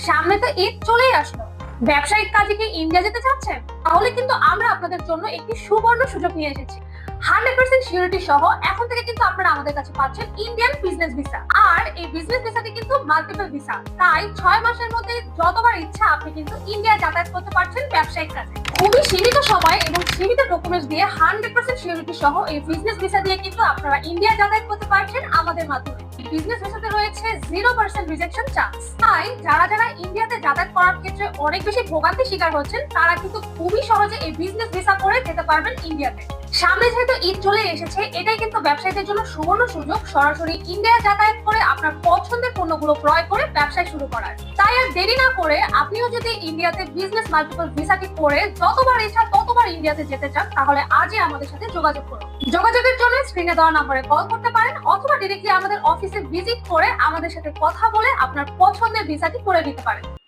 সামনে তো ঈদ চলেই আসলো, ব্যবসায়িক কাজে কি ইন্ডিয়া যেতে চাচ্ছেন? তাহলে কিন্তু আমরা আপনাদের জন্য একটি সুবর্ণ সুযোগ নিয়ে এসেছি। 100% সিকিউরিটি সহ এখন থেকে কিন্তু আপনারা আমাদের কাছে পাচ্ছেন ইন্ডিয়ান বিজনেস ভিসা। আর এই বিজনেস ভিসাটি কিন্তু মাল্টিপল ভিসা, তাই 6 মাসের মধ্যে যতবার ইচ্ছা আপনি কিন্তু ইন্ডিয়া যাতায়াত করতে পারছেন ব্যবসায়িক কাজে। খুবই সীমিত সময় এবং সীমিত ডকুমেন্টস দিয়ে 100% সিকিউরিটি সহ এই বিজনেস ভিসা দিয়ে কিন্তু আপনারা ইন্ডিয়া যাতায়াত করতে পারছেন আমাদের মাধ্যমে। বিজনেস ভিসাতে রয়েছে 0% রিজেকশন চান্স। তাই যারা যারা ইন্ডিয়াতে যাতায়াত করার ক্ষেত্রে অনেক বেশি ভোগান্তির শিকার হচ্ছেন, তারা কিন্তু খুবই সহজে এই বিজনেস ভিসা করে যেতে পারবেন ইন্ডিয়াতে। সামনে যেহেতু ঈদ চলে এসেছে, এটাই কিন্তু ব্যবসায়ীদের জন্য সুবর্ণ সুযোগ সরাসরি ইন্ডিয়া যাতায়াত করে আপনার পছন্দের পণ্যগুলো ক্রয় করে ব্যবসায় শুরু করার। তাই আর দেরি না করে আপনিও যদি ইন্ডিয়াতে বিজনেস মাল্টিপল ভিসাটি করে যতবার ইচ্ছা ততবার ইন্ডিয়াতে যেতে চান, তাহলে আজই আমাদের সাথে যোগাযোগ করুন। যোগাযোগের জন্য স্ক্রিনে দেওয়া নম্বরে কল করতে পারেন অথবা ডিরেক্টলি আমাদের অফিসে ভিজিট করে আমাদের সাথে কথা বলে আপনার পছন্দের ভিসাটি করে নিতে পারেন।